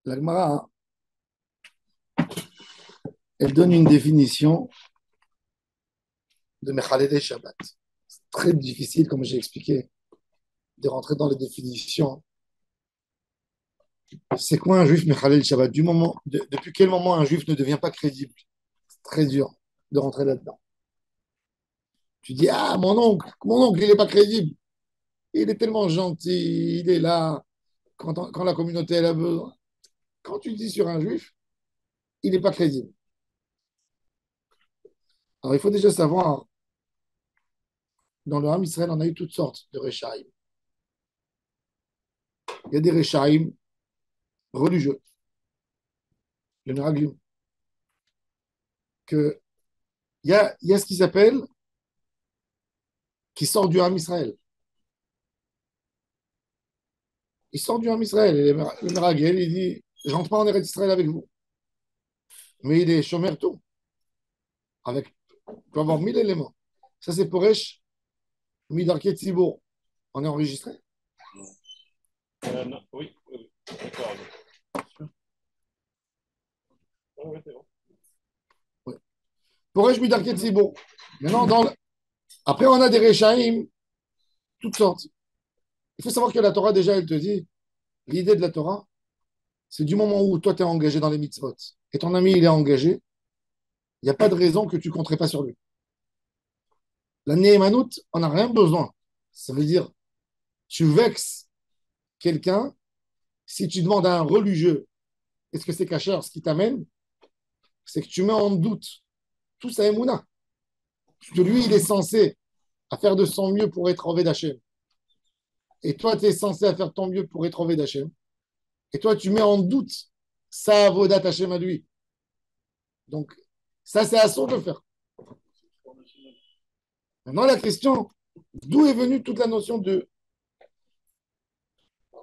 La Gemara, elle donne une définition de Mechalel Shabbat. C'est très difficile, comme j'ai expliqué, de rentrer dans les définitions. C'est quoi un juif Mechalel Shabbat? Depuis quel moment un juif ne devient pas crédible? C'est très dur de rentrer là-dedans. Tu dis, ah, mon oncle, il n'est pas crédible. Il est tellement gentil, il est là quand la communauté elle a besoin. Quand tu dis sur un juif, il n'est pas crédible. Alors, il faut déjà savoir, dans le Ham Israël, on a eu toutes sortes de Rechaïm. Il y a des Rechaïm religieux, le Meraglim, que il y a ce qui s'appelle qui sort du Ham Israël. Il sort du Ham Israël. Et le Meragel, il dit, je rentre pas en Eretz Israël avec vous. Mais il est Shomer tout. Il peut avoir 1000 éléments. Ça, c'est Poresh, Midarket Tzibour. On est enregistré? Non, oui, oui, d'accord. Oui, c'est bon. Oui. Poresh, Midarket Tzibour. Maintenant, après, on a des Rechaïm, toutes sortes. Il faut savoir que la Torah, déjà, elle te dit, l'idée de la Torah, c'est du moment où toi, tu es engagé dans les mitzvot et ton ami, il est engagé, il n'y a pas de raison que tu ne compterais pas sur lui. La Néhémanout, on n'a rien besoin. Ça veut dire, tu vexes quelqu'un si tu demandes à un religieux est-ce que c'est cachère ce qui t'amène, c'est que tu mets en doute tout sa émouna. Parce que lui, il est censé à faire de son mieux pour être Oved Hashem. Et toi, tu es censé à faire de ton mieux pour être Oved Hashem. Et toi, tu mets en doute sa Avodat Hashem à lui. Donc, ça, c'est à son de le faire. Maintenant, la question, d'où est venue toute la notion de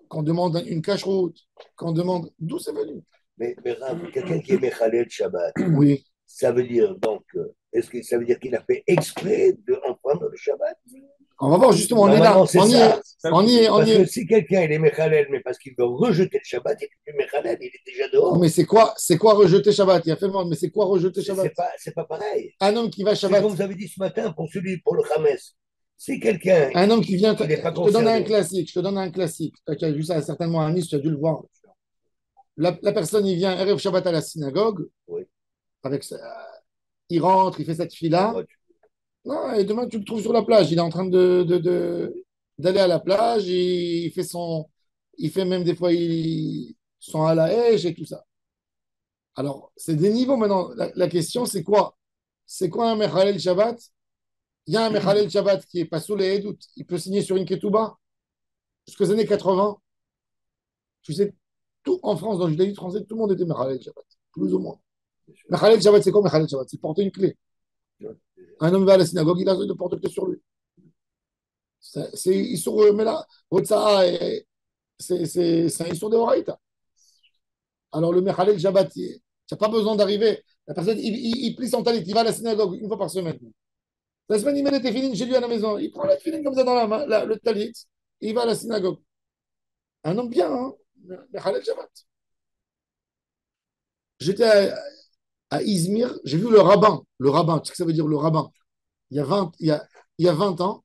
qu'on demande une cache-route, qu'on demande d'où c'est venu? Mais Rav, quelqu'un qui est Mechalel Shabbat, Oui. ça veut dire donc, est-ce que ça veut dire qu'il a fait exprès de emprunter le Shabbat? On va voir justement, on est là, Normalement, c'est on y ça. est, on y est, on Parce y que est. si quelqu'un il est Mechalel, mais parce qu'il veut rejeter le Shabbat, il est plus Mechalel, il est déjà dehors. Mais c'est quoi rejeter Shabbat? Il a fait mal, mais c'est quoi rejeter Shabbat? C'est pas pareil. Un homme qui va C'est Shabbat, comme vous avez dit ce matin pour le Hamas. Si quelqu'un un homme qui vient, il n'est pas je te donne un concerné, classique, je te donne un classique. Tu as vu ça certainement à Nice, tu as dû le voir. La personne, il vient Erev Shabbat à la synagogue, oui, avec il rentre, il fait cette la fila. voiture. Non, et demain, tu le trouves sur la plage. Il est en train d'aller à la plage. Il fait même des fois son à la hache et tout ça. Alors, c'est des niveaux maintenant. La question, c'est quoi? C'est quoi un Mechalel Shabbat? Il y a un Mechalel Shabbat qui est pas sous les doutes. Il peut signer sur une ketouba. Jusqu'aux années 80, tu sais, tout en France, dans le judaïsme français, tout le monde était Mechalel Shabbat. Plus ou moins. Mechalel Shabbat, c'est quoi Mechalel Shabbat? C'est porter une clé. Un homme va à la synagogue, il a de porte-clés sur lui. C'est Issour, mais là, Otsa'a, c'est un Issour de Horaïta. Alors le Mechalel Shabbat, tu n'as pas besoin d'arriver. La personne, il plie son talit, il va à la synagogue une fois par semaine. La semaine, il met les téfilines chez lui à la maison. Il prend les téfilines comme ça dans la main, le talit, et il va à la synagogue. Un homme bien, hein, Mechalel Shabbat. J'étais à Izmir, j'ai vu le rabbin. Le rabbin, tu sais ce que ça veut dire le rabbin? Il y a 20 ans,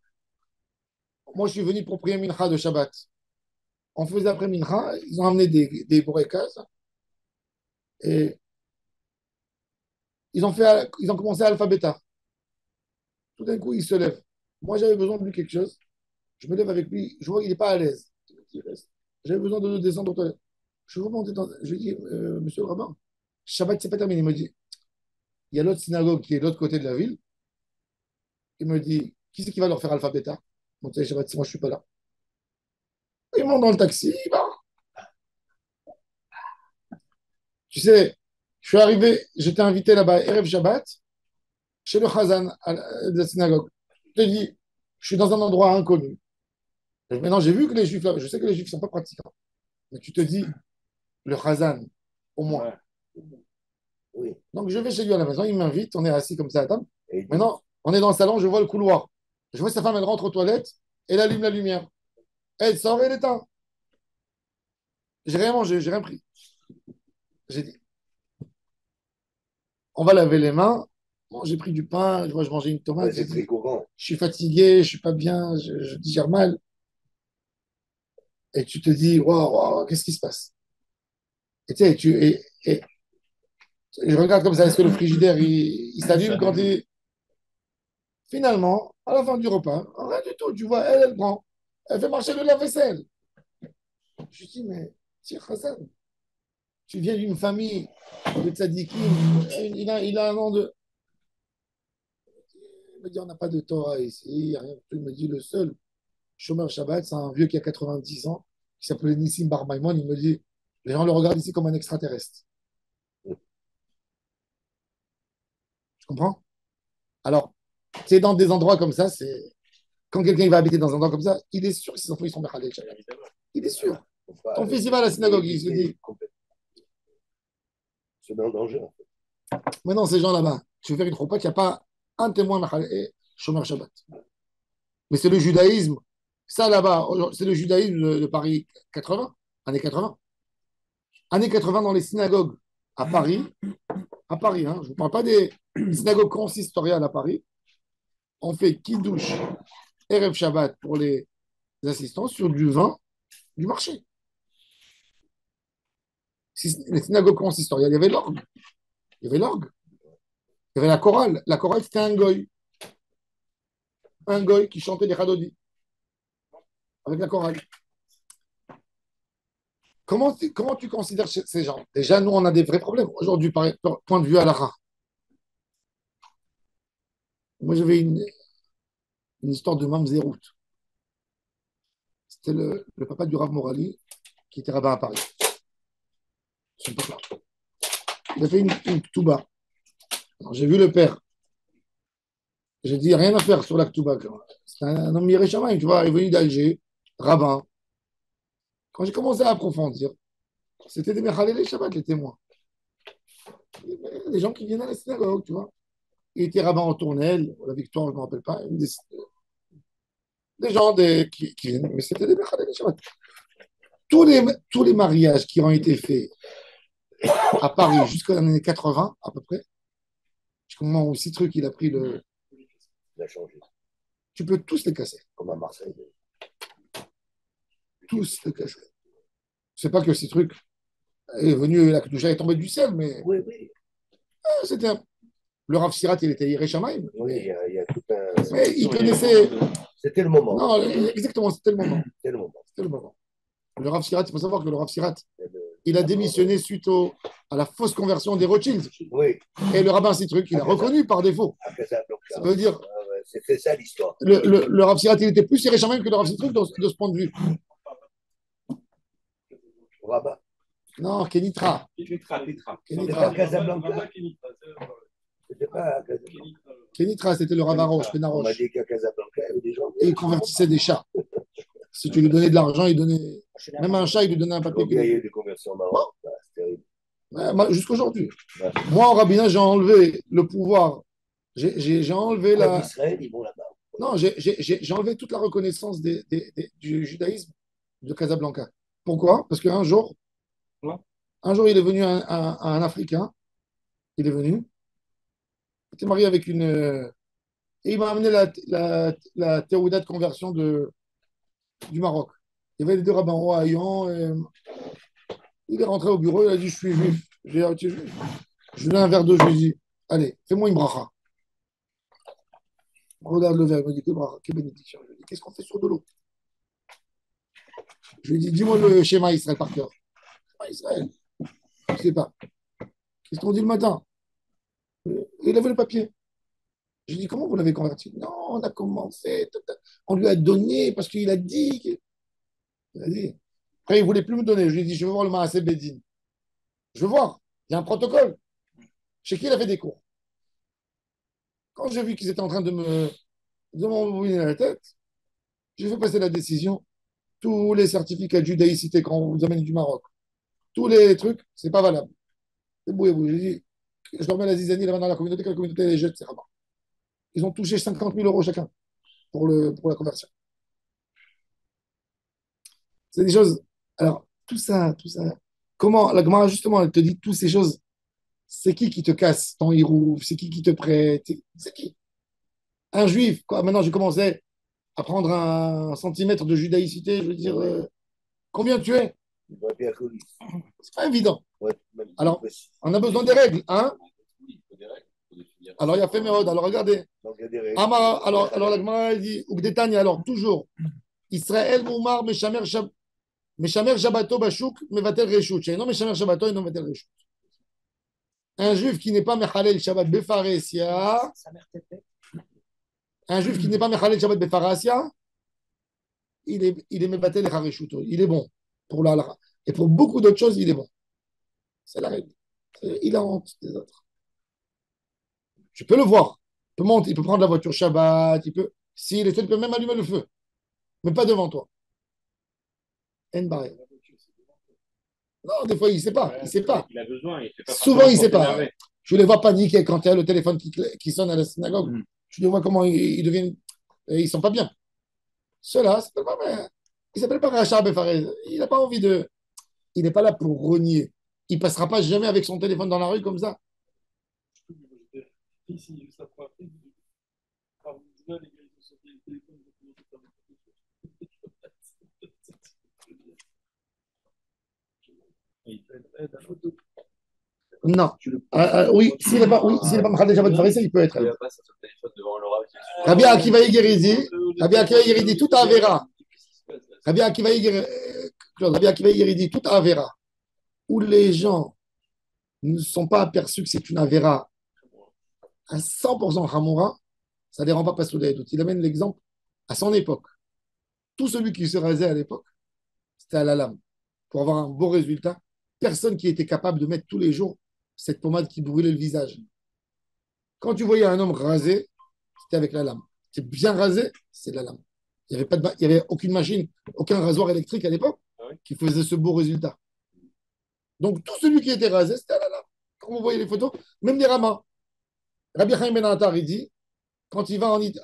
moi je suis venu pour prier Mincha de Shabbat. On faisait après Mincha, ils ont amené des bourrekas et ils ont commencé à alphabéta. Tout d'un coup, il se lève. Moi, j'avais besoin de lui quelque chose. Je me lève avec lui. Je vois qu'il n'est pas à l'aise. J'avais besoin de descendre aux toilettes. Je remonte je lui dis, monsieur le rabbin, Shabbat, c'est pas terminé. Il me dit, il y a l'autre synagogue qui est de l'autre côté de la ville. Il me dit, qui c'est qui va leur faire alphabéta? Bon, tu sais, Shabbat, moi, je ne suis pas là. Il monte dans le taxi, il va. Tu sais, je suis arrivé, j'étais invité là-bas, Erev Shabbat, chez le Chazan de la synagogue. Je te dis, je suis dans un endroit inconnu. Maintenant, j'ai vu que les Juifs, là, je sais que les Juifs ne sont pas pratiquants. Mais tu te dis, le Chazan, au moins. Oui. Donc, je vais chez lui à la maison, il m'invite, on est assis comme ça à table. Et Maintenant, on est dans le salon, je vois le couloir. Je vois sa femme, elle rentre aux toilettes, elle allume la lumière. Elle sort et elle éteint. J'ai rien mangé, j'ai rien pris. J'ai dit, on va laver les mains. Bon, j'ai pris du pain, je vois, je mangeais une Ouais, tomate. J'ai c'est très dit, courant. je suis fatigué, je suis pas bien, je digère mal. Et tu te dis, waouh, waouh, qu'est-ce qui se passe? Et tu sais, et je regarde comme ça, est-ce que le frigidaire, il s'allume quand il. Finalement, à la fin du repas, rien du tout, tu vois, elle prend, elle fait marcher le lave-vaisselle. Je dis, mais, Tir Hassan, tu viens d'une famille de tzadikim, il a un nom de. Il me dit, on n'a pas de Torah ici, rien du tout. Il me dit, le seul chômeur Shabbat, c'est un vieux qui a 90 ans, qui s'appelait Nissim Bar Maimon. Il me dit, les gens le regardent ici comme un extraterrestre. Tu comprends? Alors, c'est dans des endroits comme ça, c'est. Quand quelqu'un va habiter dans un endroit comme ça, il est sûr que ses enfants ils sont Mechalel Shabbat. Il est sûr. Faut pas Ton fils, il va à la synagogue, il se éviter dit, complètement. Se met en danger. maintenant, ces gens là-bas, tu veux faire une choupa, il n'y a pas un témoin Mechalel Shomer Shabbat. Mais c'est le judaïsme. Ça là-bas, c'est le judaïsme de Paris 80, années 80. Années 80 dans les synagogues à Paris, hein, je ne vous parle pas des synagogues consistoriales à Paris, on fait Kiddush, Erev Shabbat pour les assistants sur du vin du marché. Les synagogues consistoriales, il y avait l'orgue. Il y avait l'orgue. Il y avait la chorale. La chorale, c'était un goy. Un goy qui chantait les Hadodis avec la chorale. Comment tu considères ces gens? Déjà, nous, on a des vrais problèmes. Aujourd'hui, par point de vue à l'ara. Moi, j'avais une histoire de Mamzerout. C'était le papa du Rav Morali, qui était rabbin à Paris. Son papa. Il a fait une ktouba. Alors, j'ai vu le père. J'ai dit, rien à faire sur la ktouba. C'est un homme Yerushalayim, tu vois, il est venu d'Alger, rabbin. Quand j'ai commencé à approfondir, c'était des Mechalel et Shabbat, les témoins. Des gens qui viennent à la synagogue, tu vois. Il était rabbin en tournelle, la victoire, je ne me rappelle pas. Des gens qui viennent, mais c'était des Mechalel et Shabbat. Tous les mariages qui ont été faits à Paris jusqu'aux années 80, à peu près, jusqu'au moment où Citruc, il a pris le. Il a changé. Tu peux tous les casser. Comme à Marseille. Tous les casser. C'est pas que Citruc est venu, la Kedusha est tombée du ciel, mais Oui, oui. c'était le Rav Sirat, il était Yerushalayim. Oui, il y a tout un. Mais il connaissait. C'était le moment. Non, exactement, c'était le moment. C'était le moment. C'était le moment. Le Rav Sirat, il faut savoir que le Rav Sirat, C'était il a démissionné suite à la fausse conversion des Rothschild. Oui, Et le rabbin Citruc, il a reconnu par défaut. à Casablanca. Ça veut dire, Ah ouais, c'était ça l'histoire. le Rav Sirat, il était plus Yerushalayim que le Rav Citruc de ce point de vue. Rabat. Non, Kenitra. Kenitra. C'était pas à Kenitra, Casablanca. C'était pas à Casablanca. Kenitra, c'était le rabbin Roche, On m'a Penaroche. dit qu'à Casablanca, il y avait des gens. Et il convertissait des chats. Si tu lui donnais de l'argent, il donnait. Même un chat, il lui donnait un papier. Donc, il y a eu des conversions Bon, marrantes. C'est terrible. jusqu'aujourd'hui. Ouais. Moi, au rabbinat, j'ai enlevé le pouvoir. J'ai enlevé En la. Israël, ils vont là-bas. Non, j'ai enlevé toute la reconnaissance du judaïsme de Casablanca. Pourquoi? Parce un jour, il est venu un Africain. Il est venu. Il était marié avec une. Et il m'a amené la théouda de conversion du Maroc. Il y avait les deux rabbins rois à Lyon. Il est rentré au bureau, il a dit, je suis juif. J'ai dit, ah, tu es juif. Je lui ai donné un verre d'eau, je lui ai dit, allez, fais-moi une bracha. Regarde le verre, il me dit, que bracha, que bénédiction. Je lui ai dit, qu'est-ce qu'on fait sur de l'eau? Je lui ai dit, dis-moi le schéma Israël par cœur. Schéma Israël, je ne sais pas. Qu'est-ce qu'on dit le matin? Il avait le papier. Je lui ai dit, comment vous l'avez converti? Non, on a commencé, on lui a donné parce qu'il a dit. Il a dit. Après, il ne voulait plus me donner. Je lui ai dit, je veux voir le Maaseh Bedin. Je veux voir. Il y a un protocole. Chez qui il a fait des cours. Quand j'ai vu qu'ils étaient en train de m'embobiner la tête, j'ai fait passer la décision. Tous les certificats de judaïcité quand on vous amène du Maroc, tous les trucs, c'est pas valable. C'est bouillé. J'ai dit, je leur mets la zizanie là-bas dans la communauté, que la communauté les jette, c'est rabat. Ils ont touché 50 000 euros chacun pour la conversion. C'est des choses. Alors, tout ça, comment la Gemara, justement, elle te dit toutes ces choses. C'est qui te casse ton hirouf? C'est qui te prête? C'est qui? Un juif, quoi. Maintenant, j'ai commencé à prendre un centimètre de judaïcité. Je veux dire, combien tu es? Il doit bien connu. C'est pas évident. Ouais, même Alors, précis. on a besoin des règles, hein? Oui, il faut des règles, il faut définir. Alors, il y a fait Mérod. Alors, regardez. Donc, il y a des règles. Amara, alors la Gemara, elle dit, Ugdetani, alors, toujours. Israël Moumar, Meshamer Shabbato Bashuk, Mevatel Reshut. Non, Meshamer Shabbato et non Mevatel Reshut. Un juif qui n'est pas Mechalel Shabbat Befaresia, un juif qui n'est pas Mechalel Shabbat Befaresia, il est Mevatel et Hareshuto. Il est bon pour la halakha. Et pour beaucoup d'autres choses, il est bon. C'est la règle. Il a honte des autres. Tu peux le voir. Il peut monter, il peut prendre la voiture Shabbat, il peut, s'il est seul, il peut même allumer le feu, mais pas devant toi. En barré. Non, des fois, il ne sait pas. Il sait pas. Il a besoin, il fait pas Souvent, il ne forcément sait pour pas. s'énerver. Je les vois paniquer quand il y a le téléphone qui sonne à la synagogue. Mm. Tu les vois comment ils deviennent. Ils ne sont pas bien. Ceux-là, il s'appelle pas Rachab Befarez. Il n'a pas envie de. Il n'est pas là pour renier. Il ne passera pas jamais avec son téléphone dans la rue comme ça. Ici, juste après, par les gars, ils ont sorti le téléphone, ils ont commencé à faire des photos. La photo. Non. Oui, s'il n'est pas Mahal Shabbat Befarez, il peut être. Il n'y a pas ça sur le téléphone devant l'oral. Rabbi Akiva Yegeridi, Rabbi Akiva Yegeridi, tout à Avera. Rabbi Akiva Yegeridi, tout à Avera. Où les gens ne sont pas aperçus que c'est une Avera à 100% Hamoura, ça ne les rend pas passer les doutes. Il amène l'exemple à son époque. Tout celui qui se rasait à l'époque, c'était à la lame. Pour avoir un beau résultat, personne qui était capable de mettre tous les jours cette pommade qui brûlait le visage. Quand tu voyais un homme rasé, c'était avec la lame. C'est bien rasé, c'est de la lame. Il n'y avait, il y avait aucune machine, aucun rasoir électrique à l'époque qui faisait ce beau résultat. Donc, tout celui qui était rasé, c'était à la lame. Quand vous voyez les photos, même les ramas. Rabbi Chaim Ben Attar, il dit, quand il va il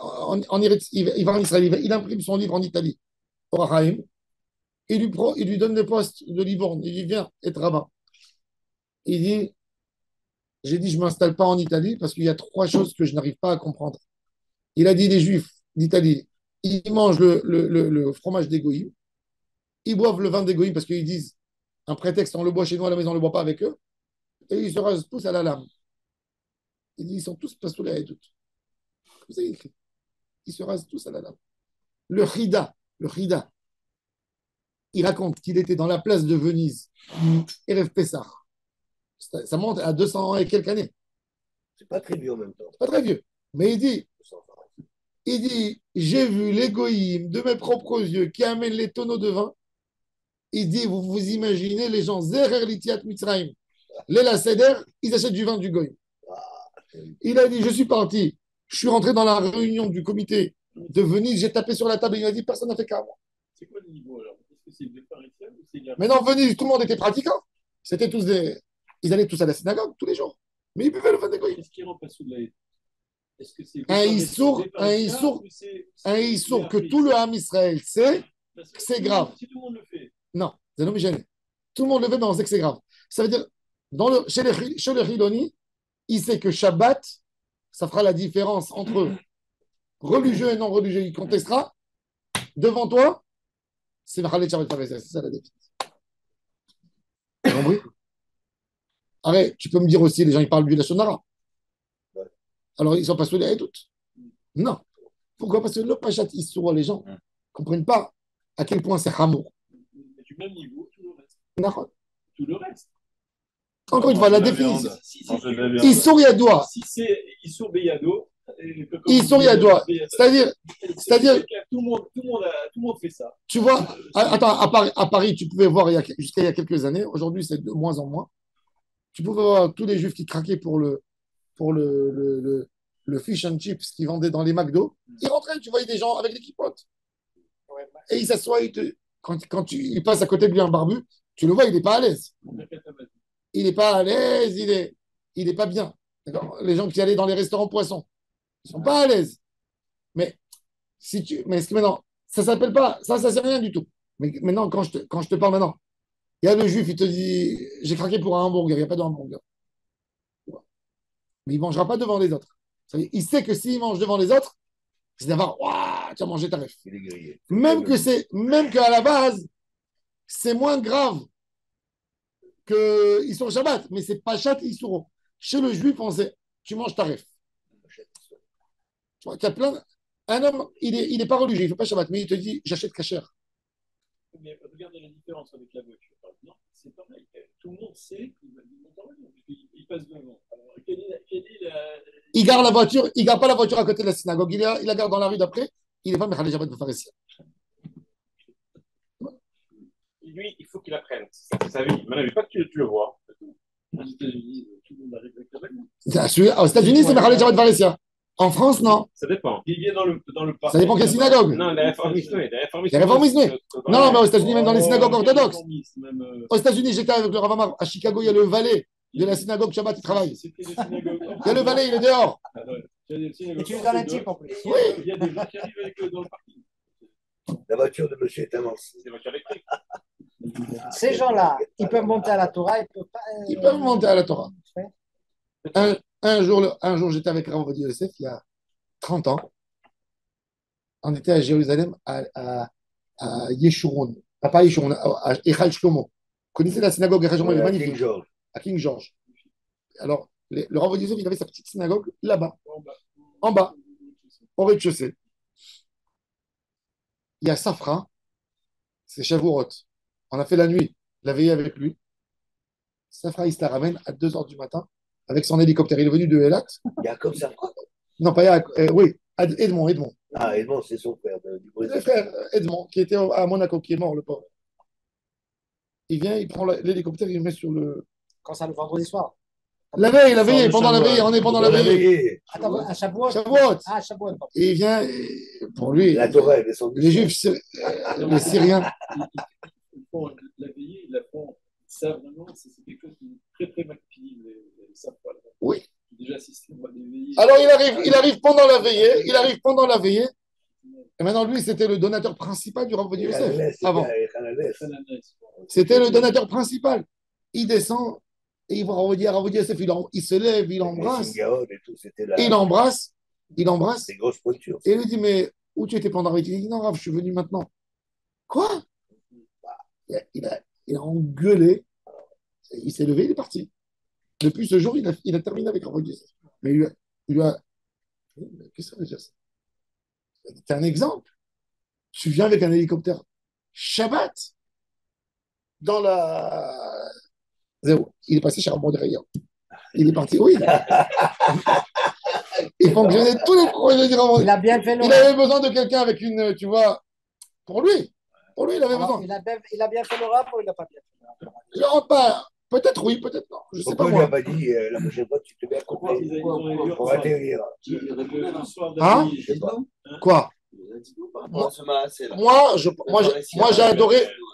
va en Israël, il imprime son livre en Italie, au Rahaim, il lui donne le poste de Livourne. Il dit, viens, être rabbin. Il dit, j'ai dit, je ne m'installe pas en Italie parce qu'il y a trois choses que je n'arrive pas à comprendre. Il a dit, les Juifs d'Italie, ils mangent le fromage d'égoïm, ils boivent le vin d'égoïm parce qu'ils disent, un prétexte, on le boit chez nous à la maison, on ne le boit pas avec eux, et ils se rasent tous à la lame. Il dit, ils sont tous pastoulés à Edout. Vous avez écrit. Ils se rasent tous à la lame. Le Chida, il raconte qu'il était dans la place de Venise, Erev Pessah. Ça monte à 200 ans et quelques années. C'est pas très vieux en même temps. C'est pas très vieux. Mais il dit, j'ai vu l'égoïme de mes propres yeux qui amène les tonneaux de vin. Il dit, vous imaginez les gens, Zerer Litiat Mitzrayim, Lela Seder, ils achètent du vin du goïm. Il a dit, je suis parti, je suis rentré dans la réunion du comité de Venise, j'ai tapé sur la table et il m'a dit, personne n'a fait qu'à moi. C'est quoi le niveau alors? Est-ce que c'est des pharisiens ou c'est de la... Mais non, Venise, tout le monde était pratiquant. C'était tous des. Ils allaient tous à la synagogue tous les jours. Mais ils buvaient le vin des goïms. Qu'est-ce qui rend pas sous de la... Est-ce que c'est Un issour que tout le Ham Israël sait que c'est grave. Si tout le monde le fait. Non, c'est non gêné. Tout le monde le fait, mais on sait que c'est grave. Ça veut dire, chez les Chiloni, il sait que Shabbat, ça fera la différence entre religieux et non religieux. Il contestera. Devant toi, c'est Machalet Shabbat Pharisien. C'est ça la définition. Tu as compris? Arrête, tu peux me dire aussi, les gens ils parlent du Lachonara. Alors ils ne sont pas soulés à toutes. Non. Pourquoi? Parce que le Pachat Issour, les gens ne comprennent pas à quel point c'est Hamour. Mais du même niveau, tout le reste. Non. Tout le reste. Encore une fois, la définition. Issour Yadoua. Si c'est Issour Beyado, Issour Yadoua. C'est-à-dire, tout le monde fait ça. Tu vois, attends, à Paris, tu pouvais voir jusqu'à il y a quelques années, aujourd'hui c'est de moins en moins, tu pouvais voir tous les juifs qui craquaient pour le fish and chips qu'ils vendaient dans les McDo. Ils rentraient, tu voyais des gens avec des kippotes. Et ils s'assoient, quand il passe à côté de lui un barbu, tu le vois, il n'est pas à l'aise. Il n'est pas à l'aise, il est pas bien. D'accord. Les gens qui allaient dans les restaurants poissons, ils ne sont pas à l'aise. Mais est-ce que maintenant, ça s'appelle pas, ça sert à rien du tout. Mais maintenant, quand je te parle maintenant, Il y a le juif, il te dit, j'ai craqué pour un hamburger, il n'y a pas de hamburger. Mais il ne mangera pas devant les autres. Il sait que s'il mange devant les autres, c'est d'avoir, waouh, tu as mangé ta ref. Il est grillé. Même qu'à la base, c'est moins grave qu'ils sont Shabbat, mais c'est pas Shabbat, ils seront. Chez le juif, on sait, tu manges ta ref. Tu vois, un homme, il est pas religieux, il ne fait pas Shabbat, mais il te dit, j'achète cacher. Mais regardez la différence avec la voiture. Par exemple, c'est pareil. Tout le monde sait qu'il va monter en avion, il passe devant. Alors, quelle est la... Il garde la voiture, il garde pas la voiture à côté de la synagogue, il la garde dans la rue d'après, il n'est pas Mechalé Shabbat de Pharisien. Lui, il faut qu'il apprenne. C'est sa vie. Maintenant, il pas que tu le vois. Aux États-Unis, tout le monde arrive avec la bagnole. Aux États-Unis, c'est Mechalé Shabbat de Pharisien. En France, non. Ça dépend. Il vient dans le parc. Ça dépend quelle synagogue. Non, les réformistes, oui. Les réformistes, oui. Non, mais aux États-Unis, même dans les synagogues orthodoxes. Même, Aux États-Unis, j'étais avec le Rav Amar. À Chicago, il y a le valet de la synagogue Shabbat, il travaille. c'était des synagogues. Il y a le valet, il est dehors. Et tu lui donnes un type en plus. Oui. Il y a des gens qui arrivent avec dans le parking. La voiture de monsieur est immense. C'est des voitures électriques. Ces gens-là, ils peuvent monter à la Torah, Ils peuvent monter à la Torah. Un jour, j'étais avec Rav Ovadia Yosef, il y a 30 ans. On était à Jérusalem, à Yeshurun. Pas Yeshurun, à Echal Shlomo. Vous connaissez la synagogue Echal Shlomo, elle est magnifique. King George. À King George. Alors, le Rav Ovadia Yosef, il avait sa petite synagogue là-bas, en bas, au rez-de-chaussée. Il y a Safra, c'est Shavuot. On a fait la nuit, la veillée avec lui. Safra, il se la ramène à 2 h du matin avec son hélicoptère. Il est venu de Elat. Il y a comme ça. Non, pas Yaak, oui, Edmond. Ah, Edmond, c'est son frère du Le Brésil. frère Edmond, qui était à Monaco, qui est mort, le pauvre. Il vient, il prend l'hélicoptère, il le met sur le. quand ça le vendredi soir. La veille, pendant la veille, on est pendant la veillée. Attends, à Shavuot. Shavuot. Ah, Shavuot. Et il vient, pour lui, La Torah est descendue. les Juifs, les Syriens, Ils font la veillée, ils la font. Ça, vraiment, c'est quelque chose de très, très magnifique. Ils savent pas. oui. J'ai déjà assisté à des veillées. Alors il arrive pendant la veillée, et maintenant lui, c'était le donateur principal du Rav Ovadia Yosef, avant. C'était le donateur principal. Il descend, et il voit Rav Ovadia Yosef, il se lève, il embrasse, il embrasse, Des grosses pointures. et il lui dit, mais où tu étais pendant la veillée? Il dit, non, Rav, je suis venu maintenant. Quoi? Il a engueulé, il s'est levé, il est parti. Depuis ce jour, il a terminé avec Rav Ovadia Yosef. Mais il lui a qu'est-ce que ça veut dire ça? C'est un exemple. Tu viens avec un hélicoptère Shabbat dans la. Zéro. Il est passé chez Ramon derrière. Il est parti. Oui. Il fonctionnait tous les projets du Ramon. Il a bien fait Il avait besoin de quelqu'un avec une, tu vois, pour lui. Pour lui, il avait besoin. Il a bien fait le rap ou il n'a pas bien fait le rap? Je rentre pas. Peut-être oui, peut-être non. Je sais pas Pourquoi il moi. n'a pas dit la prochaine fois, tu te mets à côté pour atterrir? Le soir de Hein? la veillée, Je sais pas. Quoi?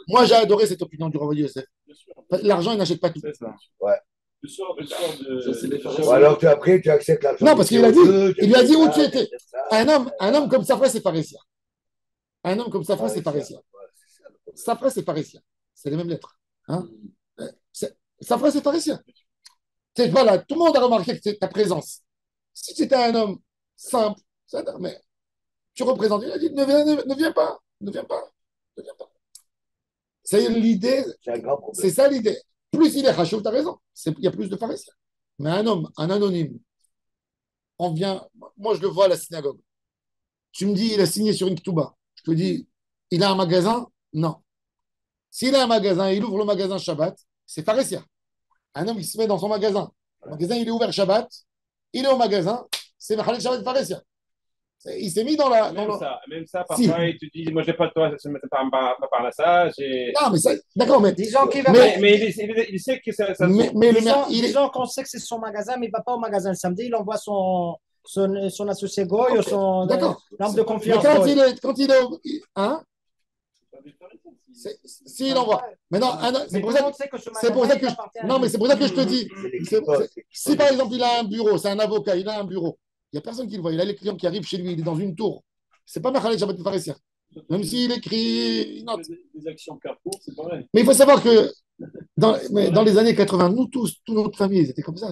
Moi, j'ai adoré cette opinion du Rav Ovadia Yosef. bien sûr. L'argent, il n'achète pas tout. C'est ça. Ouais. Le soir de. Ça, c'est les Ou alors après, tu acceptes l'argent. Non, parce qu'il a dit, il lui a dit où tu acceptes étais. ça. Un homme comme Safra, c'est pharisien. Un homme comme Safra, c'est pharisien. Safra, c'est pharisien. C'est les mêmes lettres. Hein? Safra, c'est pharisien. C'est voilà, tout le monde a remarqué que c'est ta présence. Si tu étais un homme simple, mais tu représentes, il a dit ne viens pas, ne viens pas, ne viens pas. C'est l'idée, C'est un grand problème. c'est ça l'idée. Plus il est rachou, tu as raison. Il y a plus de pharisiens. Mais un homme, un anonyme, on vient, moi je le vois à la synagogue. Tu me dis, il a signé sur une ketouba. Je te dis, il a un magasin? Non. S'il a un magasin, il ouvre le magasin Shabbat, c'est pharisien. Un homme qui se met dans son magasin. Le magasin, il est ouvert Shabbat. Il est au magasin. C'est Mechalel Shabbat pharisien. Il s'est mis dans la. Même ça, Si. parfois, il te dit, moi, j'ai pas de toi, je ne me pas par là, ça. Non, mais ça. D'accord, mais. Disons qu'il va Mais il sait que ça. disons qu'on sait que c'est son magasin, mais il ne va pas au magasin le samedi, il envoie son associé Goy ou son D'accord. l'homme de Mais confiance. quand Goy. il est. Hein? S'il envoie. Mais non, c'est Mais pour tout le ça. monde sait que ce C'est pour ça que magasin, il appartient à non, lui. mais c'est pour ça que je te dis. C'est Si par exemple il a un bureau, c'est un avocat, il a un bureau, il n'y a personne qui le voit. Il a les clients qui arrivent chez lui, il est dans une tour. C'est pas Mechalel Shabbat pharisien. Même s'il écrit une note. Des actions Carrefour, c'est pareil. Mais il faut savoir que Mais dans les années 80, nous tous, toute notre famille, ils étaient comme ça,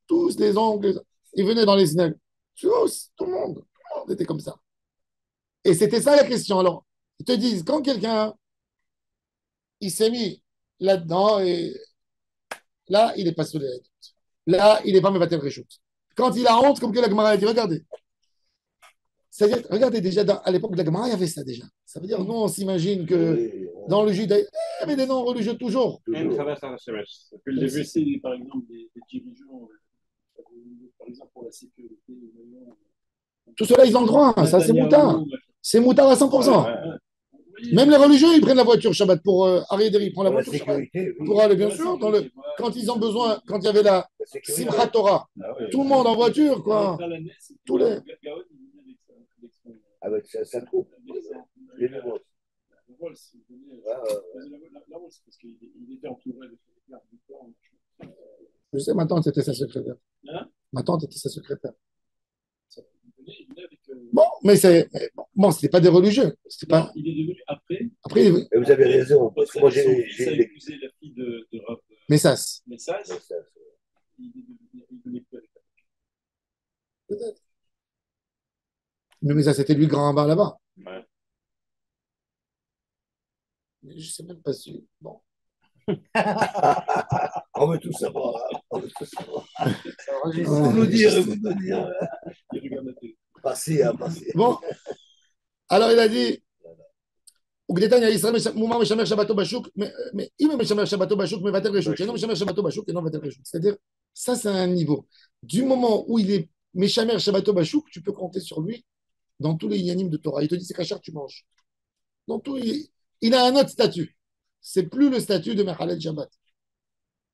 tous les oncles, ils venaient dans les synagogues. Tous, tout le monde était comme ça. Et c'était ça la question. Alors, ils te disent, quand quelqu'un, il s'est mis là-dedans, et là, il n'est pas sous les règles. Là, il n'est pas Mevatel Réchout. Quand il a honte, comme que la Gemara a dit, regardez. C'est-à-dire, regardez déjà, à l'époque de la Gemara, il y avait ça déjà. Ça veut dire, nous, on s'imagine que Oui, dans le judaïsme, il y avait des noms religieux toujours. toujours. Depuis le début. C'est par exemple des dirigeants, par exemple pour la sécurité, Tout cela, ils ont le droit. Ça, c'est moutard. C'est moutard à 100%. Même les religieux, ils prennent la voiture Shabbat pour Ariéderi, il prend la Pour la voiture Shabbat. sécurité, oui. Pour aller, bien sûr, quand ils ont besoin, quand il y avait la La sécurité. Simchat Torah, tout le monde en voiture, quoi. Tous les. Avec sa troupe. Les deux grosses. Parce qu'il était entouré de gardes du corps. Je sais, ma tante, c'était sa secrétaire. Hein? Ma tante était sa secrétaire. Il venait avec, Bon, mais bon, c'était pas des religieux. C'était pas. il est devenu après. Après, Et vous avez raison, parce que moi j'ai Ça a épousé la fille de Rav Messas. Messas. Ça, Il venait plus avec Peut-être. Mais Messas, c'était lui le grand rabbin là-bas. Ouais. Mais je sais même pas si. Bon. on veut tout savoir. On veut tout savoir. Ouais. Vous nous dire. Il regarde la télé. Passez, passez. Bon. Alors, il a dit. וגדתניא ישראל מומר משמר שבתו בשוק, mais אם הוא משמר שבתו בשוק, מבטל רשות, שאינו משמר שבתו בשוק, אינו מבטל רשות. C'est-à-dire, ça, c'est un niveau. Du moment où il est משמר שבתו בשוק, tu peux compter sur lui dans tous les yanim de Torah. Il te dit, c'est cachère, tu manges. Dans tout, il a un autre statut. C'est plus le statut de Mechalel Shabbat.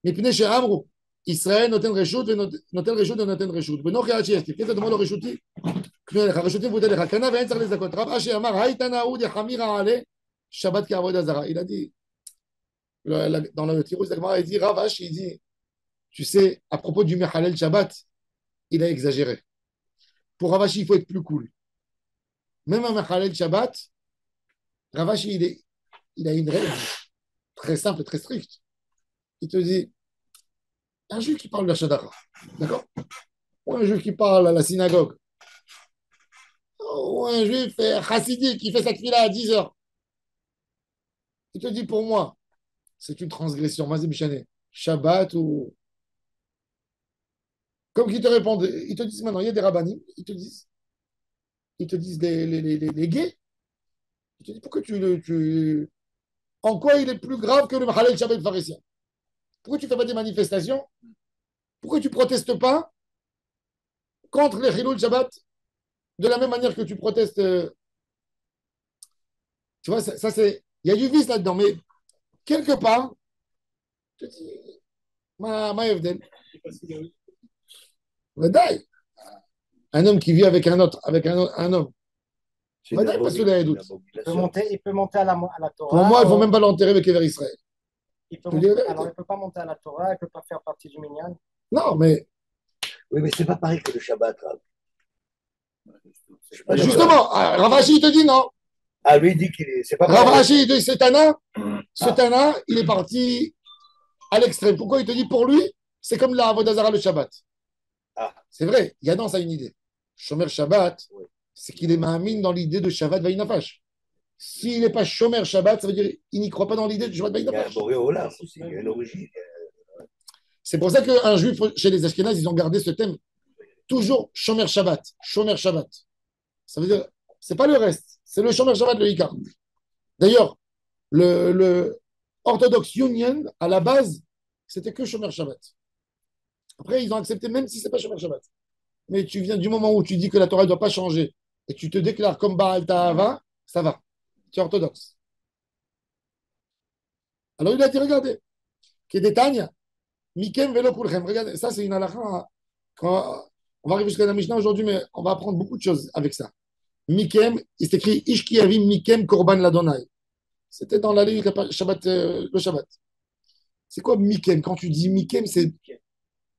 מפני שאמרו, ישראל נותן רשות ונותן רשות. ונוכי עד שיסתיב, כן תדמו לו רשותי, קנה לך, רשותי מבוטל לך, קנה ואין צריך לזכות. רב אשי אמר, הייתה נעוד יחמירה עלה, Shabbat qui a Zara. Il a dit, dans le Tirus, il dit, Ravash, il dit, tu sais, à propos du Mechalel Shabbat, il a exagéré. Pour Ravashi, il faut être plus cool. Même un Mechalel Shabbat, Ravashi, il a une règle très simple, très stricte. Il te dit, un juif qui parle de la Shadara, d'accord? Ou un juif qui parle à la synagogue, ou un juif chassidique qui fait sa kfila à 10 heures. Il te dit, pour moi, c'est une transgression. Mazé Bichané, Shabbat ou. Comme qu'ils te répondent, ils te disent maintenant, il y a des rabbinim, ils te disent les gays. Ils te disent, pourquoi en quoi il est plus grave que le Mahalel Shabbat pharisien? Pourquoi tu ne fais pas des manifestations? Pourquoi tu ne protestes pas contre les Chilul Shabbat de la même manière que tu protestes? Tu vois, ça c'est. Il y a du vice là-dedans, mais quelque part, je te dis, ma Evden. Vadaï. Un homme qui vit avec un autre, avec un homme. Vadaï, pas sous les doutes. Il peut monter à la Torah. Pour moi, il ne faut même pas l'enterrer avec Ever Israël. Alors, il ne peut pas monter à la Torah, il ne peut pas faire partie du Minyan. Non, mais. Oui, mais c'est pas pareil que le Shabbat. Justement, Ravashi, il te dit non. Ah, lui, il dit qu'il est. C'est pas pareil. Ravashi, il te dit, ce Tana, il est parti à l'extrême. Pourquoi il te dit pour lui, c'est comme la Avodazara le Shabbat. Ah. C'est vrai, Yadan, ça a une idée. Shomer Shabbat, c'est qu'il est ma'amine dans l'idée de Shabbat Vaïnafash. S'il n'est pas Shomer Shabbat, ça veut dire qu'il n'y croit pas dans l'idée de Shabbat Il y a un Vaïnafash. Boréola aussi, il y a une origine. C'est pour ça qu'un juif, chez les Ashkénazes, ils ont gardé ce thème. Toujours Shomer Shabbat. Shomer Shabbat. Ça veut dire, c'est pas le reste, c'est le Shomer Shabbat, le Ikar. D'ailleurs, le Orthodox Union, à la base, c'était que Shomer Shabbat. Après, ils ont accepté, même si c'est pas Shomer Shabbat. Mais tu viens du moment où tu dis que la Torah ne doit pas changer et tu te déclares comme Baal Ta'ava, ça va. Tu es orthodoxe. Alors il a dit, regardez, Kedetania, Mikem Velo Kulchem. Regardez, ça c'est une halakha. On va arriver jusqu'à la Mishnah aujourd'hui, mais on va apprendre beaucoup de choses avec ça. Mikem, il s'écrit Ishki Avim Mikem Korban Ladonai. C'était dans la ligne Shabbat, le Shabbat. C'est quoi Mikem? Quand tu dis Mikem, c'est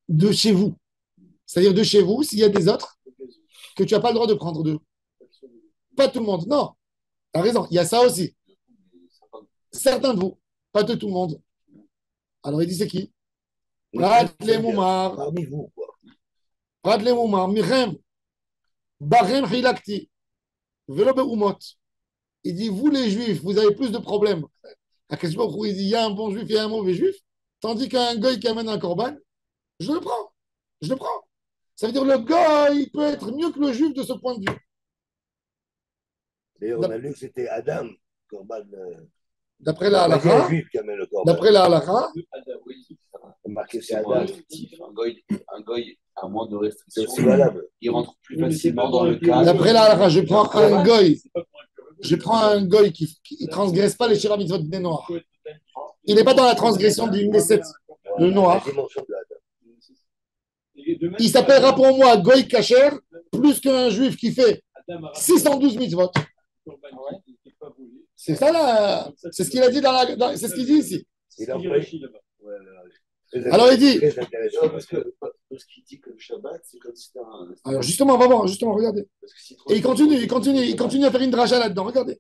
de chez vous. C'est-à-dire de chez vous, s'il y a des autres, que tu n'as pas le droit de prendre d'eux. Pas tout le monde. Non, tu as raison, il y a ça aussi. Certains de vous, pas de tout le monde. Alors il dit c'est qui? Prat le Moumar, Parmi vous, quoi. Prat le Moumar, Mirem, Barem Hilakti, Velo Be'umot. Il dit, vous les juifs, vous avez plus de problèmes. À quel moment il dit, il y a un bon juif et un mauvais juif, tandis qu'un goy qui amène un corban, je le prends. Je le prends. Ça veut dire le goy, il peut être mieux que le juif de ce point de vue. D'ailleurs, on a lu que c'était Adam, Corban. D'après la Il y a un halakha, juif qui amène le Corban. d'après la halakha, C'est marqué, c'est C'est moins Adam. restrictif. Un goy a moins de C'est restrictions. aussi valable. Il rentre plus Oui, mais c'est facilement pas dans pour le un pur cadre. d'après la halakha, je prends un goy, C'est pas pour un pur je prends un goy qui ne transgresse pas les Shira Mitzvot des Noirs. Il n'est pas dans la transgression du Knesset, le noir. La dimension de Adam. Il s'appellera pour moi goy kacher plus qu'un juif qui fait 612 mitzvot. C'est ça là, c'est ce qu'il a dit c'est ce qu'il dit ici. Il en fait. Alors il dit, Très intéressant. Parce qu'il dit que le Shabbat, c'est comme si c'était un. alors justement, on va voir, justement, regardez. Parce que si Et il continue à faire une dracha là-dedans, regardez.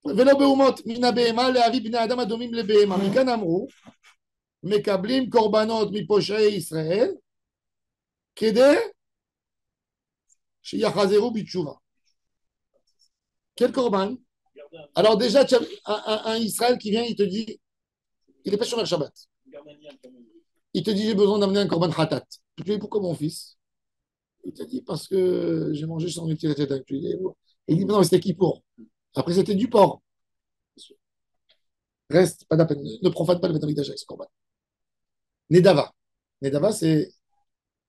Velo beumot mina behema le'avi bnei adam adomim lebehema. Mikan amru, mekablim korbanot miposhei Israël, kede sheyachazeru bitshuva. Quel korban? Alors déjà, tu as un Israël qui vient, il te dit, il n'est pas sur le Shabbat. Il te dit, j'ai besoin d'amener un korban khatat. Tu lui dis, pourquoi mon fils? Il te dit, parce que j'ai mangé sans métier la tête avec lui. Il dit, non, mais c'était qui pour? Après, c'était du porc. Reste, pas de la peine. Ne profane pas le Beth Amikdash avec ce korban. Nedava. Nedava, c'est,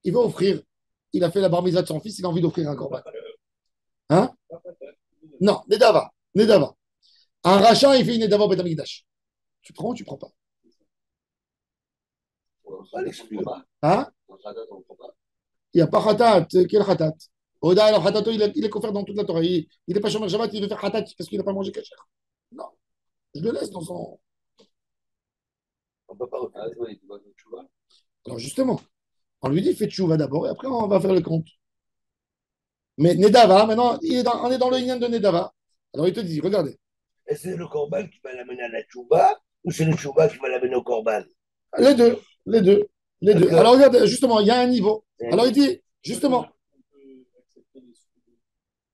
il veut offrir, il a fait la bar mitzvah de son fils, il a envie d'offrir un korban. Hein? Non, Nedava. Nedava. Un rachat, il fait une Nedava au Beth Amikdash. Tu prends ou tu prends pas? Pas l'exclure. Hein? Il n'y a pas khatat. Quel khatat? Oda, alors khatato, il est couvert dans toute la Torah. Il n'est pas chômeur Shabbat, il veut faire khatat parce qu'il n'a pas mangé kasher. Non. Je le laisse dans son. On ne peut pas refuser. Alors justement, on lui dit fais tchouva d'abord et après on va faire le compte. Mais Nedava, maintenant, on est dans le lien de Nedava. Alors il te dit, regardez, Est-ce que c'est le Corban qui va l'amener à la Tchouba ou c'est le Tchouba qui va l'amener au Corban? les deux, les deux, les deux. D'accord. Alors regarde, justement, il y a un niveau. Alors il dit, justement,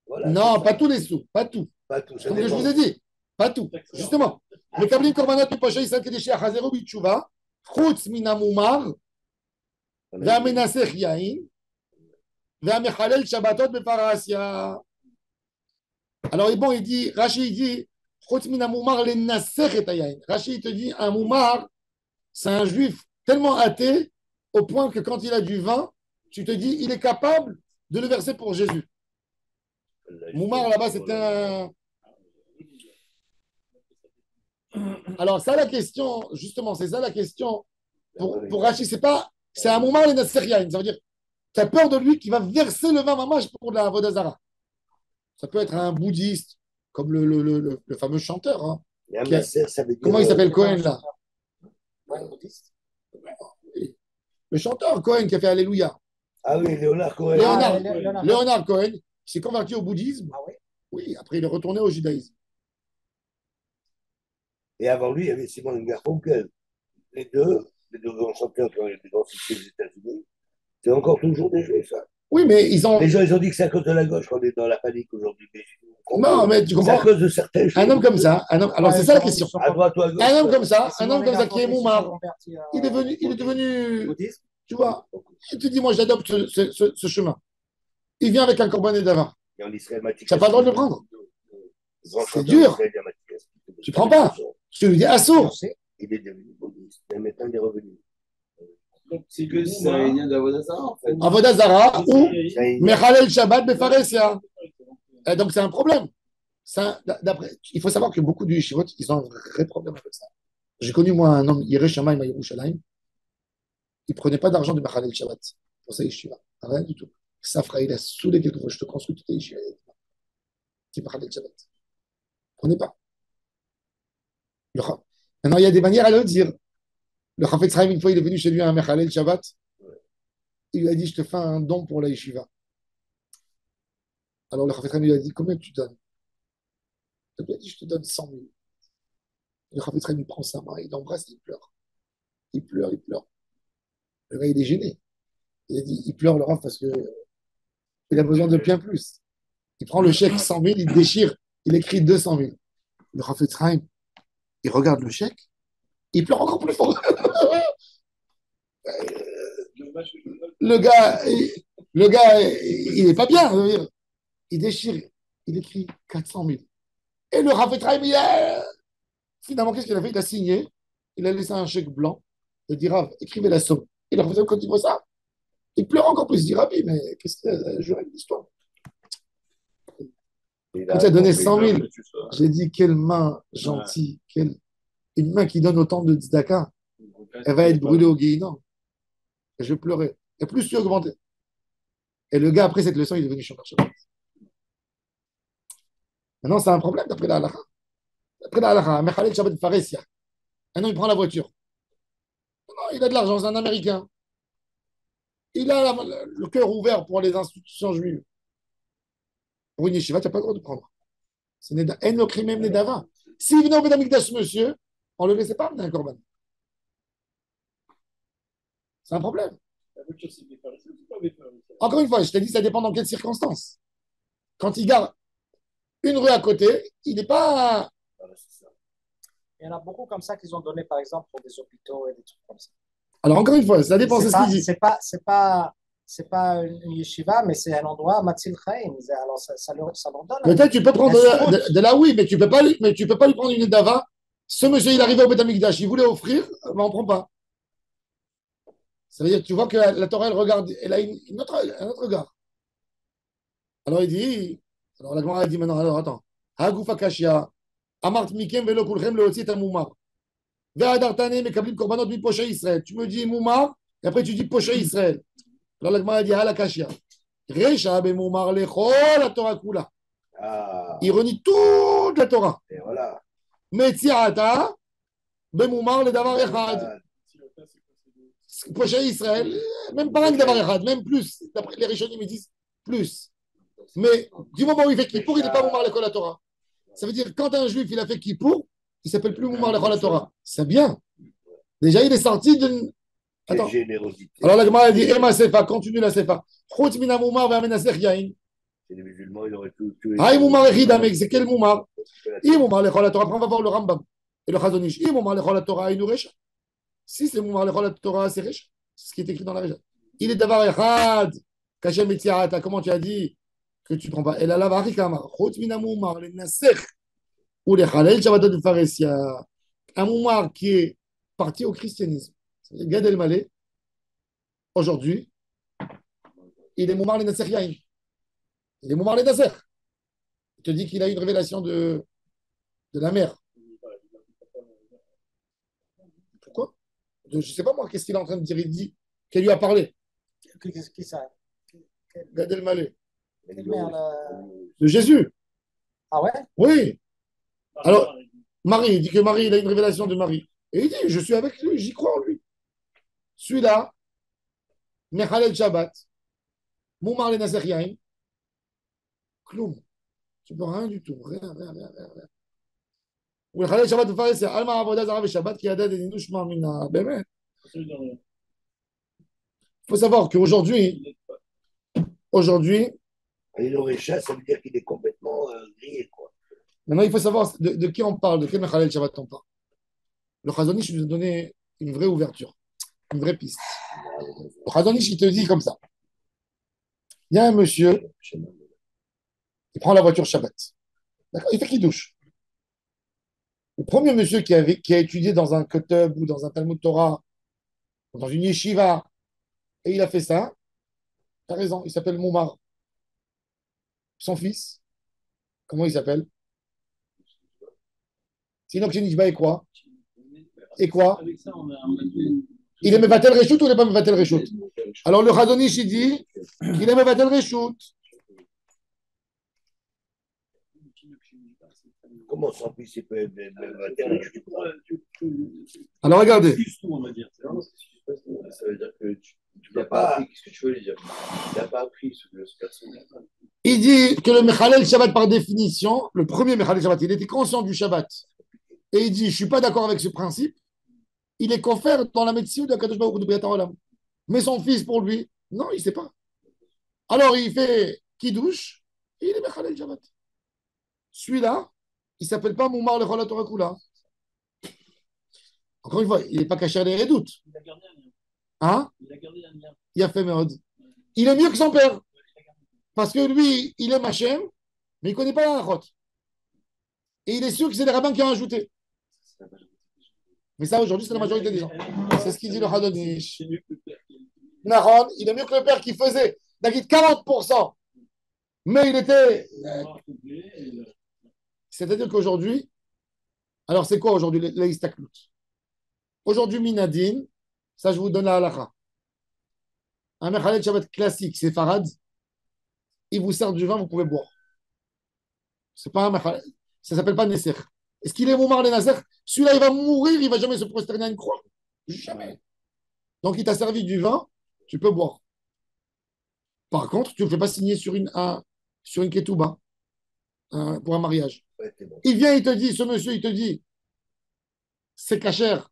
Voilà, non, c'est pas ça. tous les sous, pas tout. Pas tout. Ça Comme je dépend. vous ai dit, pas tout. Justement, le kablim korbanot miposhei Israël kedeshi achazero bitshuva, chutz min hamumar, והמנסח יין, והמחלל שבתות בפרהסיה. Alors, bon, il dit, Rashi, il dit, חוץ מן המומר לנסח את היין. Rashi, il te dit, un moumar, c'est un juif tellement athée, au point que quand il a du vin, tu te dis, il est capable de le verser pour Jésus. Moumar, là-bas, c'est un... Alors, ça, la question, justement, c'est ça la question. Pour Rashi, c'est pas... C'est un moumar les Nasseriaïn. Ça veut dire, tu as peur de lui qui va verser le vin mamash pour de la Vodazara. Ça peut être un bouddhiste, comme le fameux chanteur. Hein. Et un masseur, ça veut dire. Comment il s'appelle Cohen, là? Ouais, bouddhiste. Oui. Le chanteur Cohen qui a fait Alléluia. Ah oui, Léonard Cohen. Léonard. Léonard. Léonard Cohen, qui s'est converti au bouddhisme. Ah oui. Oui, après il est retourné au judaïsme. Et avant lui, il y avait Simon Garfunkel. Les deux grands chanteurs qui ont été grands succès aux États-Unis, c'est encore toujours des juifs, ça. Oui, mais ils ont. Les gens, ils ont dit que c'est à cause de la gauche qu'on est dans la panique aujourd'hui. Mais Non, mais tu c'est à comprends. cause de certains juifs. Un homme comme ça, alors Ouais, c'est ça la ils question. sont À droite ou à gauche. Un homme comme ça, Sinon, un homme les comme ça qui est Garfunkel sont moumar, convertis à- il est devenu, Bouddhiste. tu vois, il te dit, moi j'adopte ce chemin. Il vient avec un corban et d'avant. Et en Israël, Matikassi. Tu n'as pas le droit de le prendre. Grand C'est chanteur dur. d'Israël, il y a Matikassi. Tu prends pas. Tu lui dis assaut. Il est devenu bouddhiste. Et maintenant, il est revenu. C'est que c'est un lien d'Avodazara, en fait. Avodazara ou Ça, il- Mechalel Shabbat Befaresia. Et donc c'est un problème. Il faut savoir que beaucoup de yeshivot, ils ont un vrai problème avec ça. J'ai connu moi un homme, Yereh Shamayim à Yerushalayim, il ne prenait pas d'argent de Mechalel Shabbat pour sa yeshiva. Rien du tout. Ça fera, il a saoulé quelque fois, je te construis toute ta yeshiva. C'est Mechalel Shabbat. Prenez pas. Maintenant, il y a des manières à le dire. Le Chafetz Chaim, une fois, il est venu chez lui à un Mechalel Shabbat. Il lui a dit, je te fais un don pour la yeshiva. Alors le Chafetz Chaim lui a dit, combien tu donnes? Il lui a dit, je te donne 100 000. Le Chafetz Chaim, il prend sa main, il l'embrasse, il pleure. Il pleure, il pleure. Le gars, il est gêné. Il a dit, il pleure le Rav parce que il a besoin de bien plus. Il prend le chèque 100 000, il déchire, il écrit 200 000. Le Rav Etzraim, il regarde le chèque, il pleure encore plus fort. Le gars, il n'est pas bien. Il déchire, il écrit 400 000. Et le Rav Etzraim, finalement, qu'est-ce qu'il a fait? Il a signé, il a laissé un chèque blanc. Il a dit, Rav, écrivez la somme. Et le Rav Etzraim, quand il voit ça, il pleure encore plus. Il dit, Rabbi, mais qu'est-ce que je règle l'histoire? Quand tu as donné 100 000, j'ai dit, quelle main gentille, une main qui donne autant de tzedaka, elle va être brûlée au guéhinom. Et je pleurais. Et plus tu augmentais. Et le gars, après cette leçon, il est devenu Shomer Shabbat. Maintenant, c'est un problème d'après la halakha. D'après la halakha, Mechalel Shabbat Faresia. Maintenant, il prend la voiture. Non, il a de l'argent, c'est un Américain. Il a le cœur ouvert pour les institutions juives. Pour une yeshiva, tu n'as pas le droit de prendre. C'est en le crime même Nedava. S'il venait au Bédamikdash, monsieur, on ne le laissait pas amener un corban. C'est un problème. Encore une fois, je t'ai dit, ça dépend dans quelles circonstances. Quand il garde une rue à côté, il n'est pas. Il y en a beaucoup comme ça qu'ils ont donné, par exemple, pour des hôpitaux et des trucs comme ça. Alors, encore une fois, ça dépend, c'est ce qu'il dit. C'est pas une yeshiva, mais c'est un endroit, Matzil Chaim. Alors, ça leur donne. Peut-être tu peux prendre de la oui, mais tu peux pas lui prendre une Nedava. Ce monsieur, il arrivait au Bédamikdash, il voulait offrir, mais on ne prend pas. Ça veut dire que tu vois que la Torah, elle regarde, elle a un autre regard. Alors il dit, alors la Gemara dit maintenant, alors attends, Hagoufa Kashia, Amart Mikem Velo Kulchem Leotzi Tamumar. Ve'adartane Mekablim Korbanot Mi Poché Israël. Tu me dis Moumar, et après tu dis Poché Israël. Alors la Gemara dit, Hala Kashia. Recha Bemumar Lechol la Torah Kula. Il renie toute la Torah. Et voilà. Metziata Bemumar le Davar Echad. Poché Israël, même pas un Davar Echad, même plus. D'après les Rishonim, ils disent plus. Mais du moment où il fait Kippour, il n'est pas Moumar l'école la Torah. Ça veut dire quand un juif il a fait Kippour, il ne s'appelle plus Moumar l'école la Torah. C'est bien. Déjà, il est sorti d'une. Attends. Générosité. Alors la Gemara dit Ema Sefa, continue la Sefa. Chut mina Moumar ve'amenaser yain. Et les musulmans, ils auraient tout. Aïe Moumar echida, mec, c'est quel Moumar? I Moumar l'école la Torah. Après, on va voir le Rambam et le Chazonish. I Moumar l'école la Torah, il Recha. Si c'est Moumar l'école la Torah, c'est Recha. C'est ce qui est écrit dans la Recha. Il est Davar Echad. Kachem Etziata, comment tu as dit que tu ne prends pas? Et là, la Varikama. Chut mina Moumar, les Naser. Ou les Khalel Shabbatot de Pharesia. Un Moumar qui est parti au christianisme. Gad El-Malé, aujourd'hui, il est Moumar les Nasser Yahin. Il est Moumar les Nasser. Il te dit qu'il a une révélation de la mer. Pourquoi? Je ne sais pas moi, qu'est-ce qu'il est en train de dire? Il dit qu'elle lui a parlé. Qui ça? Gad El-Malé. Quelle merde, De Jésus. Ah ouais? Oui. Alors, Marie, il dit que Marie, il a une révélation de Marie. Et il dit, je suis avec lui, j'y crois en lui. Celui-là, Mechalel Shabbat, Moumar le Nasser Yahin, Kloum. Tu ne peux rien du tout. Rien. Ou Mechalel Shabbat de Fares, c'est Alma Avodah Zara Shabbat qui a donné des nouchements mina. Il faut savoir qu'aujourd'hui, Il aurait chasse, ça veut dire qu'il est complètement grillé, quoi. maintenant, il faut savoir de qui on parle, de quel Mechalel Shabbat on parle. Le Chazonish nous a donné une vraie ouverture, une vraie piste. Le Chazonish, il te dit comme ça. Il y a un monsieur, il prend la voiture Shabbat. D'accord? Il fait qu'il douche. Le premier monsieur qui a étudié dans un Kotub ou dans un Talmud Torah, ou dans une yeshiva, et il a fait ça, tu as raison, il s'appelle Moumar. Son fils, comment il s'appelle? Sinon, Kshenichba est quoi? Et quoi? Il est Mevatel Reshut ou il n'est pas Mevatel Reshut? Alors le Chazonish, il dit qu'il est Mevatel Reshut. Comment son fils il peut être Alors regardez. Ça veut dire que tu n'as pas appris. Qu'est-ce que tu veux lui dire? Tu n'as pas appris ce personne. Il dit que le Mechalel Shabbat, par définition, le premier Mechalel Shabbat, il était conscient du Shabbat. Et il dit, je ne suis pas d'accord avec ce principe. il est coffert dans la médecine de Kadosh Baruch Hu de Briat Haolam. Mais son fils pour lui, non, il ne sait pas. Alors il fait Kiddush et il est Mechalel Shabbat. Celui-là, il ne s'appelle pas Moumar le Cholat Torah Kula. Encore une fois, il n'est pas caché à les redoutes. Il a gardé un lien. Hein? Il a gardé un lien. Il a fait Meod. Il est mieux que son père. Parce que lui, il aime Hachem, mais il ne connaît pas la Halachot. Et il est sûr que c'est les rabbins qui ont ajouté. Mais ça, aujourd'hui, c'est la majorité des gens. C'est ce qu'il dit le Hadonish. C'est mieux que le père qui Nahon, il est mieux que le père qui faisait, David, 40%. Mais il était. C'est-à-dire qu'aujourd'hui, alors c'est quoi aujourd'hui l'Istaklut? Aujourd'hui, Minadine, ça je vous donne la halakha. Un Mechalel Shabbat classique, c'est Farad. Il vous sert du vin, vous pouvez boire. C'est pas un Mechalel. Ça s'appelle pas Nesser. Est-ce qu'il est Moumar le Nasser? Celui-là, il va mourir, il va jamais se prosterner à une croix. Jamais. Donc, il t'a servi du vin, tu peux boire. Par contre, tu ne le fais pas signer sur une ketouba pour un mariage. Ouais, c'est bon. Il vient, il te dit, ce monsieur, il te dit, c'est cachère,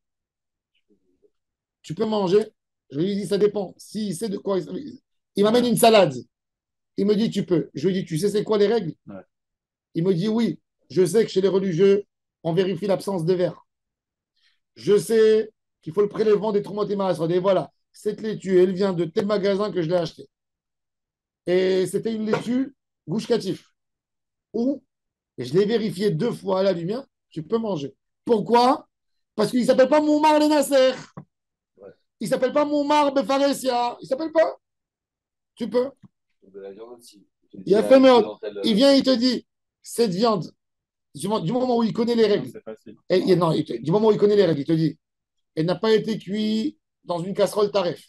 tu peux manger. Je lui dis, ça dépend. S'il sait de quoi il m'amène une salade. Il me dit, tu peux. Je lui dis, tu sais, c'est quoi les règles? Ouais. Il me dit, oui. Je sais que chez les religieux, on vérifie l'absence de verre. Je sais qu'il faut le prélèvement des traumates et marasrod. Et voilà, cette laitue, elle vient de tel magasin que je l'ai acheté. Et c'était une laitue Gouche Katif. Où je l'ai vérifié 2 fois à la lumière, tu peux manger. Pourquoi? Parce qu'il ne s'appelle pas Moumar le Nasser. Ouais. Il ne s'appelle pas Moumar Befaresia. Il ne s'appelle pas. Tu peux. De la viande aussi. Il a fait meurtre. Il vient, il te dit, cette viande, du moment où il connaît les règles, C'est facile. non, du moment où il connaît les règles, il te dit, elle n'a pas été cuite dans une casserole taref.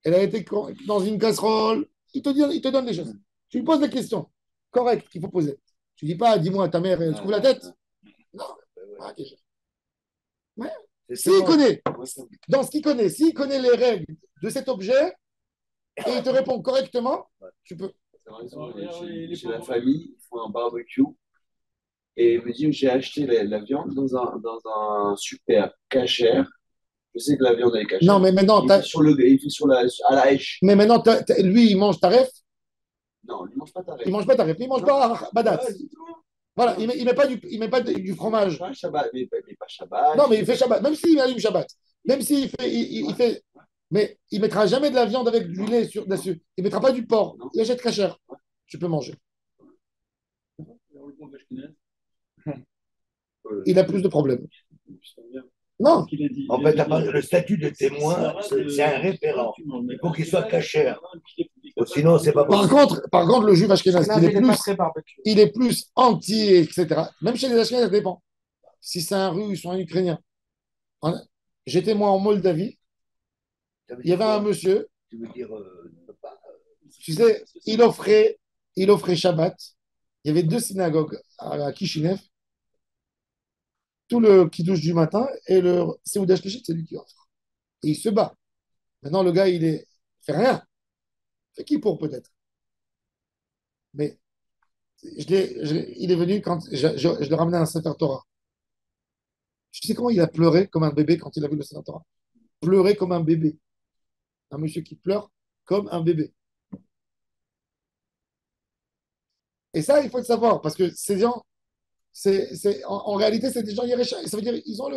Elle a été dans une casserole. Il te donne les choses. Tu lui poses des questions correctes qu'il faut poser. Tu ne dis pas, dis-moi, ta mère, elle se couvre la tête. Non. Ah, ok. Ouais. S'il connaît, dans ce qu'il connaît, s'il connaît les règles de cet objet et il te répond correctement, tu peux. C'est vrai, chez la famille, ils font un barbecue et il me dit j'ai acheté la viande dans un super cachère. Je sais que la viande elle est cachère. Non, mais maintenant, Il fait à la hache. mais maintenant lui, il mange taref. Non, il ne mange pas ta Il mange pas taref, il mange pas badat. Ouais, du tout. Voilà, il met pas du fromage. Pas Shabbat, mais pas Shabbat. Non, mais il fait Shabbat, même s'il allume Shabbat, même s'il fait, il fait, mais il mettra jamais de la viande avec du lait dessus. Il mettra pas du porc. Il achète très cher. Tu peux manger. Il a plus de problèmes. Non. En fait, le statut de témoin, c'est un référent. Il faut qu'il soit cachère. Sinon, c'est pas Par possible. contre, le juif ashkénaze, Là, il est pas très barbecue. il est plus anti, etc. Même chez les ashkénazes, ça dépend. Si c'est un russe ou un ukrainien. J'étais moi en Moldavie. Il y avait un monsieur, Tu veux dire, pas. tu sais, il offrait Shabbat. Il y avait 2 synagogues à Kishinev. Tout le kiddush du matin et le Seudah Shlichit, c'est lui qui offre. Et il se bat. Maintenant, le gars, il fait rien. Fait qui pour peut-être. Mais il est venu quand je le ramenais à un Sefer Torah. Tu sais comment il a pleuré comme un bébé quand il a vu le Sefer Torah? Pleurer comme un bébé. Un monsieur qui pleure comme un bébé. Et ça, il faut le savoir, parce que ces gens, en réalité, c'est des gens Yerecha. Ça veut dire ils ont